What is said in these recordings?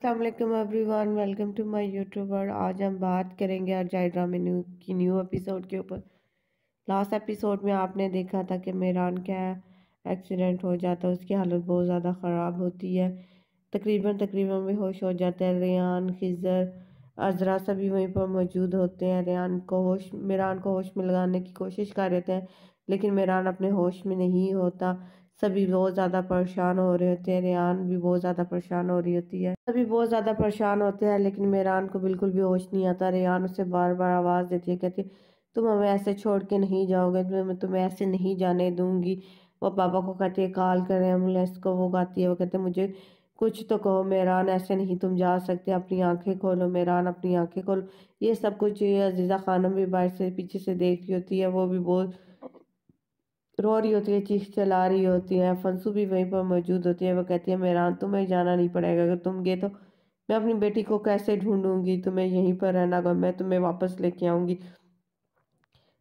السلام علیکم everyone, welcome to my youtuber. آج ہم بات کریں گے ارجائی ڈرامے کی نیو ایپیسوڈ کے اوپر۔ لاسٹ ایپیسوڈ میں آپ نے دیکھا تھا کہ میران کا ایکسیڈنٹ ہو جاتا ہے، اس کی حالت بہت زیادہ خراب ہوتی ہے، تقریباً بے ہوش ہو جاتا ہے۔ ریان، خضر، عذرا سبھی وہیں پر موجود ہوتے ہیں۔ میران کو ہوش میں لگانے کی کوشش کر رہے تھے، لیکن میران اپنے ہوش میں نہیں ہوتا۔ سبھی بہت زیادہ پریشان ہو رہے ہوتے ہیں، ریان بھی بہت زیادہ پریشان ہو رہی ہوتی ہے، سبھی بہت زیادہ پریشان ہوتے ہیں، لیکن میران کو بالکل بھی ہوش نہیں آتا۔ ریان اسے بار بار آواز دیتی ہے، کہتی ہے تم ہمیں ایسے چھوڑ کے نہیں جاؤ گے، میں تمہیں ایسے نہیں جانے دوں گی۔ وہ پاپا کو کہتی ہے کال کریں ایمبولینس کو، وہ کہتی ہے، وہ کہتے ہیں مجھے کچھ تو کہو میران، ایسے نہیں تم جا سکتے، اپنی آنکھیں کھولو میران، اپنی آنکھیں کھولو۔ یہ سب کچھ عزیزہ خانم بھی باہر سے پیچھے سے دیکھ رہی ہوتی ہے، وہ بھی بہت رو رہی ہوتی ہے، چیخ چلا رہی ہوتی ہے۔ فنسو بھی وہیں پر موجود ہوتی ہے، وہ کہتی ہے میران تمہیں جانا نہیں پڑے گا، اگر تم گئے تو میں اپنی بیٹی کو کیسے ڈھونڈوں گی، تمہیں یہیں پر رہنا گا، میں تمہیں واپس لے کے آؤں گی،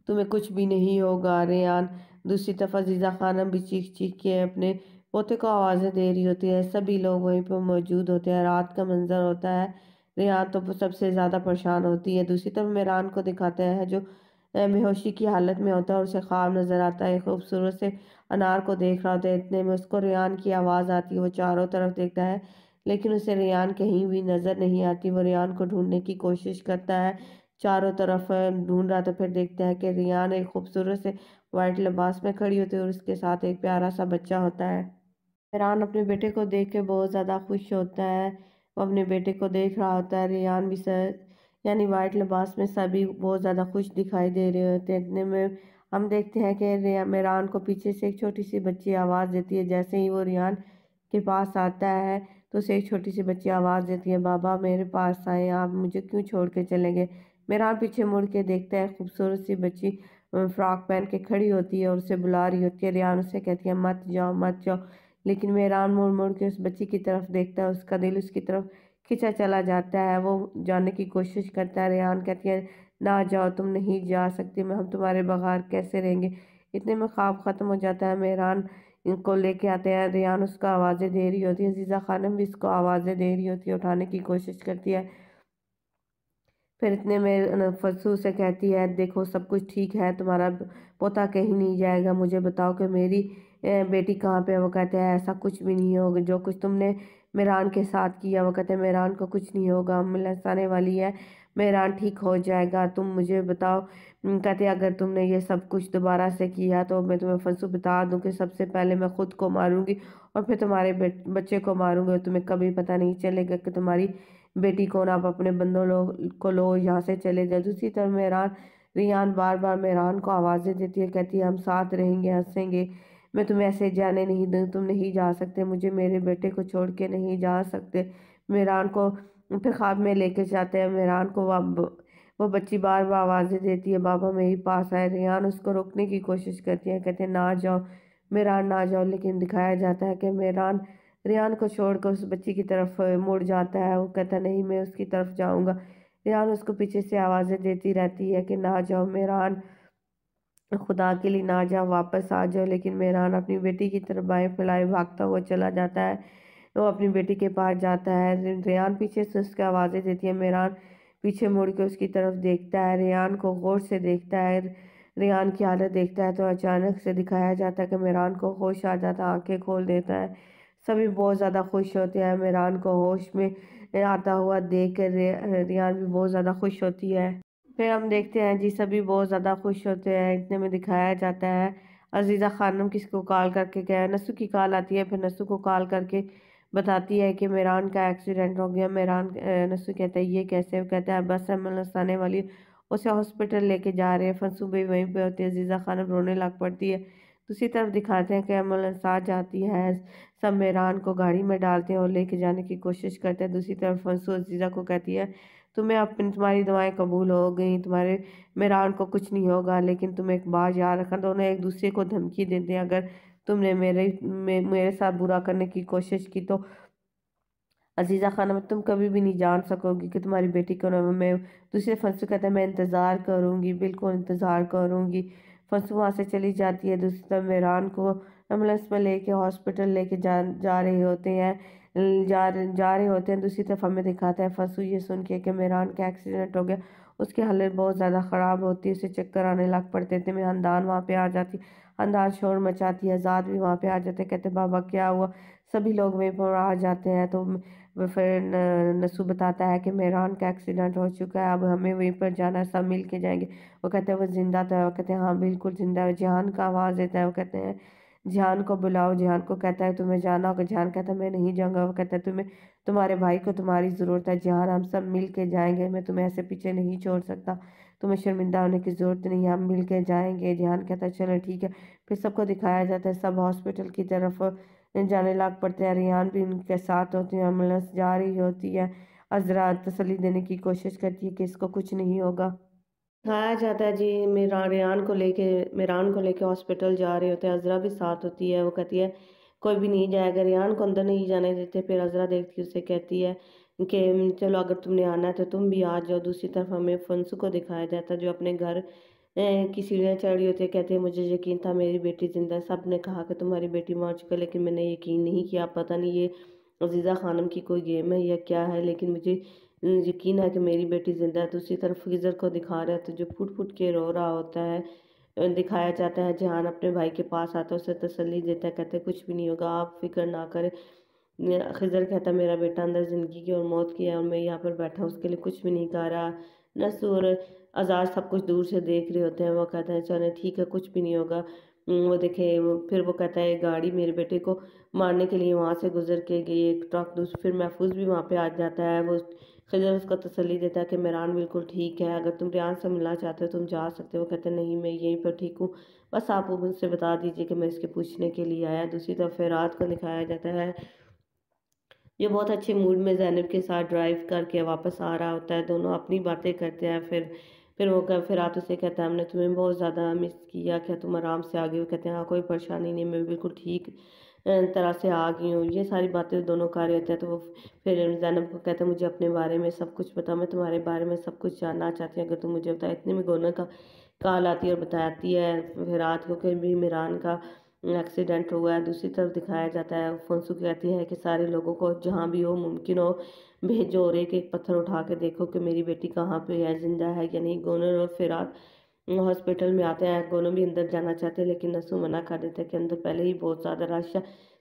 تمہیں کچھ بھی نہیں ہوگا۔ ریان دوسری طرف عزیزہ خانم بھی چیخ چیخ کے اپنے پوتے کو آوازیں دے رہی ہوتی ہے، سبھی لوگ وہیں پر موجود ہوتے ہیں۔ رات کا منظر ہوتا ہے، ریان تو سب سے زیادہ پریشان ہوتی ہے۔ دوسری طرف میران کو دکھاتے ہیں جو بے ہوشی کی حالت میں ہوتا ہے، اور اسے خواب نظر آتا ہے، خوبصورت سے انار کو دیکھ رہا ہوتا ہے۔ اتنے میں اس کو ریان کی آواز آتی ہے، وہ چاروں طرف دیکھتا ہے، لیکن اسے ریان کہیں بھی نظر نہیں آتی۔ وہ ریان کو ڈھونڈنے کی کوشش کرتا ہے، چاروں طرف ڈھونڈ رہا، تو پھر دیکھتا ہے کہ ریان ایک خوبصورت سے وائٹ لباس میں کھڑی ہوتی ہے، اور اس کے ساتھ ایک پیارا سا بچہ ہوتا ہے۔ ریان اپنے بیٹے کو دیکھ کے بہت زیادہ خوش ہوتا ہے، وہ اپنے بیٹے کو دیکھ رہا ہوتا ہے۔ ریان بھی یعنی وائٹ لباس میں سبھی بہت زیادہ خوش دکھائی دے رہے ہوتے ہیں۔ اتنے میں ہم دیکھتے ہیں کہ میران کو پیچھے سے ایک چھوٹی سی بچی آواز دیتی ہے۔ جیسے ہی وہ ریان کے پاس آتا ہے تو اسے ایک چھوٹی سی بچی آواز دیتی ہے، بابا میرے پاس آئے، آپ مجھے کیوں چھوڑ کے چلیں گے؟ میران پیچھے مڑ کے دیکھتا ہے، خوبصورت سی بچی فراک پہن کے کھڑی ہوتی ہے اور اسے بلا رہی ہوتی ہے۔ ریان اسے کہتی ہے مت جاؤ مت جاؤ، لیکن میران مڑ مڑ کے اس بچی کی طرف دیکھتا ہے، اس کا دل اس کی طرف کھینچا چلا جاتا ہے، وہ جانے کی کوشش کرتا ہے۔ ریان کہتی ہے نہ جاؤ، تم نہیں جا سکتی، ہم تمہارے بغیر کیسے رہیں گے۔ اتنے میں خواب ختم ہو جاتا ہے، میران ان کو لے کے آتے ہیں، ریان اس کو آوازیں دے رہی ہوتی ہے، عزیزہ خانم بھی اس کو آوازیں دے رہی ہوتی ہے، اٹھانے کی کوشش کرتی ہے۔ پھر اتنے میں فنسو سے کہتی ہے دیکھو سب کچھ ٹھیک ہے، تمہارا پوتا کہیں نہیں جائے گا، مجھے بتاؤ کہ میری بیٹی کہاں پہ ہے؟ وہ کہتے ہیں ایسا کچھ بھی نہیں ہوگا، جو کچھ تم نے میران کے ساتھ کیا، وہ کہتے ہیں میران کو کچھ نہیں ہوگا، ایمبولینس آنے والی ہے، میران ٹھیک ہو جائے گا، تم مجھے بتاؤ۔ کہتے ہیں اگر تم نے یہ سب کچھ دوبارہ سے کیا تو میں تمہیں فنسو بتا دوں کہ سب سے پہلے میں خود کو ماروں گی اور پھر تمہارے بچے کو ماروں گی، تمہیں کبھی پتہ نہیں چلے گا کہ تمہاری بیٹی کون، آپ اپنے بندوں کو لو، یہاں سے چلے جائے۔ دوسری طرف ریان بار بار میران کو آوازیں دیتی ہے، کہتی ہے ہم ساتھ رہیں گے، ہنسیں گے، میں تمہیں ایسے جانے نہیں دوں، تم نہیں جا سکتے، مجھے میرے بیٹے کو چھوڑ کے نہیں جا سکتے۔ میران کو پھر خواب میں لے کے جاتے ہیں، میران کو وہ بچی بار بار آوازیں دیتی ہے بابا میرے پاس آئے۔ ریان اس کو روکنے کی کوشش کرتی ہے، کہتے ہیں نہ جاؤ میران نہ جاؤ، لیکن دکھایا جاتا ہے کہ میران ریان کو چھوڑ کر اس بچی کی طرف مڑ جاتا ہے، وہ کہتا ہے نہیں میں اس کی طرف جاؤں گا۔ ریان اس کو پیچھے سے آوازیں دیتی رہتی ہے کہ نہ جاؤ میران، خدا کے لیے نہ جاؤ، واپس آ جاؤ، لیکن میران اپنی بیٹی کی طرف بائیں پھیلائے بھاگتا ہوا چلا جاتا ہے، وہ اپنی بیٹی کے پاس جاتا ہے۔ ریان پیچھے سے اس کی آوازیں دیتی ہے، میران پیچھے مڑ کے اس کی طرف دیکھتا ہے، ریان کو غور سے دیکھتا ہے، ریان کی حالت دیکھتا ہے تو اچانک سے دکھایا جاتا ہے کہ میران کو ہوش آ جاتا ہے، آنکھیں کھول دیتا ہے، سبھی بہت زیادہ خوش ہوتے ہیں۔ میران کو ہوش میں آتا ہوا دیکھ کر ریان بھی بہت زیادہ خوش ہوتی ہے۔ پھر ہم دیکھتے ہیں جی سبھی بہت زیادہ خوش ہوتے ہیں، اتنے میں دکھایا جاتا ہے عزیزہ خانم کس کو کال کر کے کہ نسو کی کال آتی ہے، پھر نسو کو کال کر کے بتاتی ہے کہ میران کا ایکسیڈنٹ ہو گیا۔ نسو کہتا ہے یہ کیسے؟ وہ کہتا ہے بس ایمبولینس آنے والی ہے، اسے ہاسپٹل لے کے جا رہے ہیں۔ فنسو بھی وہیں پہ ہوتی ہے، عزیزہ خانم رونے لگ پڑتی ہے۔ دوسری طرف دکھاتے ہیں کہ ایمبولینس آ جاتی ہے، سب میران کو گاڑی میں ڈالتے ہیں اور لے کے جانے کی کوشش کرتے ہیں۔ دوسری طرف فنسو عزیزہ کو کہتی ہے تمہاری دعائیں قبول ہو گئیں، تمہارے میران کو کچھ نہیں ہوگا، لیکن تم ایک بات یاد رکھنا، دونوں ایک دوسرے کو دھمکی دیتے ہیں، اگر تم نے میرے ساتھ برا کرنے کی کوشش کی تو عزیزہ خانم تم کبھی بھی نہیں جان سکو گی کہ تمہاری بیٹی کو میں دوسرے فنسو کہتا ہے میں انتظار کروں گی، بالکل انتظار کروں گی۔ فنسو وہاں سے چلی جاتی ہے۔ دوسری طرف میران کو ایمبولینس میں لے کے ہاسپٹل لے کے جا رہے ہوتے ہیں۔ جا رہے ہوتے ہیں۔ دوسری طرف ہمیں دکھاتا ہے فنسو یہ سن کے کہ میران کا ایکسیڈنٹ ہو گیا، اس کی حالت بہت زیادہ خراب ہوتی ہے، اسے چکر آنے لگ پڑتے تھے۔ میں ہندان وہاں پہ آ جاتی، ہندان شور مچاتی ہے، آزاد بھی وہاں پہ آ جاتے، کہتے بابا کیا ہوا؟ سبھی لوگ وہیں پر آ جاتے ہیں۔ تو پھر نسو بتاتا ہے کہ میران کا ایکسیڈنٹ ہو چکا ہے، اب ہمیں وہیں پر جانا ہے، سب مل کے جائیں گے۔ وہ کہتے ہیں وہ زندہ تھا، وہ کہتے ہیں ہاں بالکل زندہ ہے۔ جہان کا آواز دیتا ہے، وہ کہتے ہیں جہان کو بلاؤ۔ جہان کو کہتا ہے تمہیں جانا ہوگا، جہان کہتا ہے میں نہیں جاؤں گا۔ وہ کہتا ہے تمہارے بھائی کو تمہاری ضرورت ہے جہان، ہم سب مل کے جائیں گے، میں تمہیں ایسے پیچھے نہیں چھوڑ سکتا، تمہیں شرمندہ ہونے کی ضرورت نہیں ہے، ہم مل کے جائیں گے۔ جہان کہتا ہے چلو ٹھیک ہے۔ پھر سب کو دکھایا جاتا ہے، سب ہاسپٹل کی طرف جانے لگ پڑتے ہیں، ریان بھی ان کے ساتھ ہوتی ہے، ایمبولینس جا رہی ہوتی ہے۔ عذرا تسلی دینے کی کوشش کرتی ہے کہ اس کو کچھ نہیں ہوگا۔ دکھایا جاتا ہے جی میران کو لے کے ہاسپٹل جا رہے ہوتے ہیں، عذرا بھی ساتھ ہوتی ہے۔ وہ کہتی ہے کوئی بھی نہیں جائے گا، ریان کو اندر نہیں جانے دیتے۔ پھر عذرا دیکھتی ہے، اسے کہتی ہے کہ چلو اگر تم نے آنا ہے تو تم بھی آ جاؤ۔ دوسری طرف ہمیں فنسو کو دکھایا جاتا ہے جو اپنے گھر کی سیڑھیاں چڑھ رہی ہوتی ہے، کہتے ہیں مجھے یقین تھا میری بیٹی زندہ ہے، سب نے کہا کہ تمہاری بیٹی مار چکا، لیکن میں نے یقین نہیں کیا، پتہ نہیں یہ عزیزہ خانم کی کوئی گیم ہے یا کیا ہے، لیکن مجھے یقین ہے کہ میری بیٹی زندہ ہے۔ دوسری طرف خضر کو دکھا رہا ہے تو جو پھٹ پھٹ کے رو رہا ہوتا ہے، دکھایا جاتا ہے جہان اپنے بھائی کے پاس آتا ہے، اسے تسلی دیتا ہے، کہتے ہیں کچھ بھی نہیں ہوگا، آپ فکر نہ کریں۔ خضر کہتا ہے میرا بیٹا اندر زندگی کی اور موت کی ہے اور میں یہاں پر بیٹھا ہوں، اس کے لیے کچھ بھی نہیں کہہ رہا۔ نسو اور آزاد سب کچھ دور سے دیکھ رہے ہوتے ہیں۔ وہ کہتا ہے چلیں ٹھیک ہے، کچھ بھی نہیں ہوگا۔ وہ دیکھے پھر وہ کہتا ہے گاڑی میرے بیٹے کو مارنے کے لیے وہاں سے گزر کے گئی، ایک ٹرک پھر محفوظ بھی وہاں پہ آ جاتا ہے۔ وہ خضر اس کو تسلی دیتا ہے کہ میران بالکل ٹھیک ہے، اگر تم ریان سے ملنا چاہتے ہو تم جا سکتے ہو۔ وہ کہتے ہیں نہیں میں یہیں پر ٹھیک ہوں، بس آپ مجھ سے بتا دیجئے کہ میں اس کے پوچھنے کے لیے آیا۔ دوسری طرف فرات کو دکھایا جاتا ہے جو بہت اچھے موڈ میں زینب کے ساتھ ڈرائیو کر کے واپس آ رہا ہوتا ہے، دونوں اپنی باتیں کرتے ہیں۔ پھر وہ فرات اسے کہتا ہے ہم نے تمہیں بہت زیادہ مس کیا، کیا تم آرام سے آ گئی؟ وہ کہتے ہیں ہاں کوئی پریشانی نہیں، میں بالکل ٹھیک طرح سے آ گئی ہوں۔ یہ ساری باتیں دونوں کر رہے ہوتے ہیں تو وہ پھر زینب کو کہتے ہیں مجھے اپنے بارے میں سب کچھ بتا، میں تمہارے بارے میں سب کچھ جاننا چاہتی ہوں، اگر تم مجھے بتا۔ اتنے میں گونا کا کال آتی ہے اور بتاتی ہے فرات کو کہ بھی میران کا ایکسیڈنٹ ہوا ہے۔ دوسری طرف دکھایا جاتا ہے فنسو کہتی ہے کہ سارے لوگوں کو جہاں بھی ہو ممکن ہو بھیجو اور ایک ایک پتھر اٹھا کے دیکھو کہ میری بیٹی کہاں پہ ہے، زندہ ہے یا نہیں۔ گونر اور فرات ہاسپٹل میں آتے ہیں، گونر بھی اندر جانا چاہتے ہیں لیکن نسو منع کر دیتا ہے کہ اندر پہلے ہی بہت زیادہ رش ہے،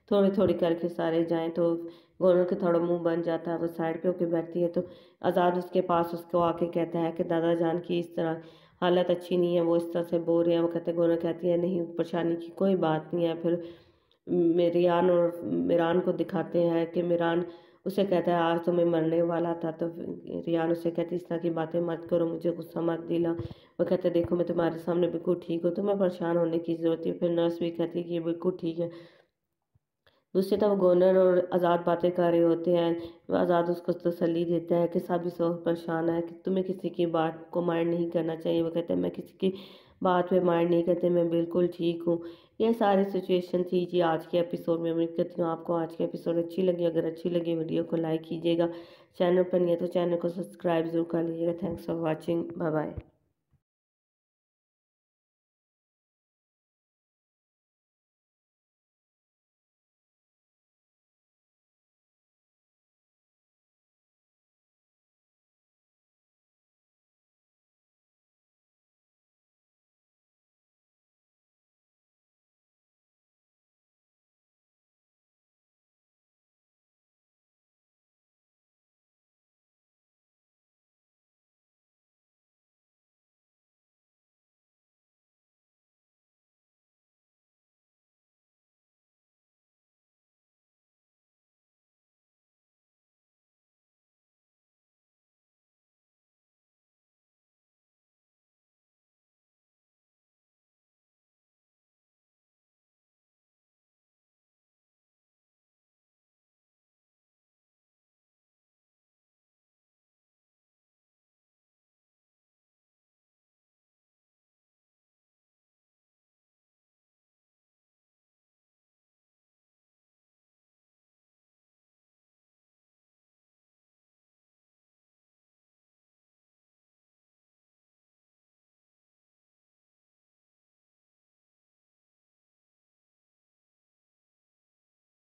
تھوڑی تھوڑی کر کے سارے جائیں۔ تو گونر کے تھوڑا منہ بن جاتا ہے، وہ سائڈ پہ ہو کے بیٹھتی ہے تو آزاد اس کے پاس اس کو آ کے کہتا ہے کہ دادا جان کی اس طرح حالت اچھی نہیں ہے، وہ اس طرح سے بول رہے ہیں۔ وہ کہتے ہیں گونر کہتی ہے نہیں پریشانی کی کوئی بات نہیں ہے۔ پھر ریان اور میران کو دکھاتے ہیں کہ میران اسے کہتا ہے آج تو میں مرنے والا تھا، تو ریان اسے کہتی ہے اس طرح کی باتیں مت کرو، مجھے غصہ مت دلا۔ وہ کہتے ہیں دیکھو میں تمہارے سامنے بالکل ٹھیک ہوں، تمہیں پریشان ہونے کی ضرورت ہے۔ پھر نرس بھی کہتی ہے کہ یہ بالکل ٹھیک ہے۔ دوسری طرف گونر اور آزاد باتیں کر رہے ہوتے ہیں، آزاد اس کو تسلی دیتا ہے کہ سب اس وقت پریشان ہے کہ تمہیں کسی کی بات کو مائنڈ نہیں کرنا چاہیے۔ وہ کہتے ہیں میں کسی کی بات پہ مائنڈ نہیں کرتے، میں بالکل ٹھیک ہوں۔ یہ ساری سچویشن تھی جی آج کے ایپیسوڈ میں۔ امید کرتی ہوں آپ کو آج کے ایپیسوڈ اچھی لگی، اگر اچھی لگی ویڈیو کو لائک کیجیے گا، چینل پر نہیں ہے تو چینل کو سبسکرائب ضرور کر لیجیے گا۔ Thanks for watching, bye bye.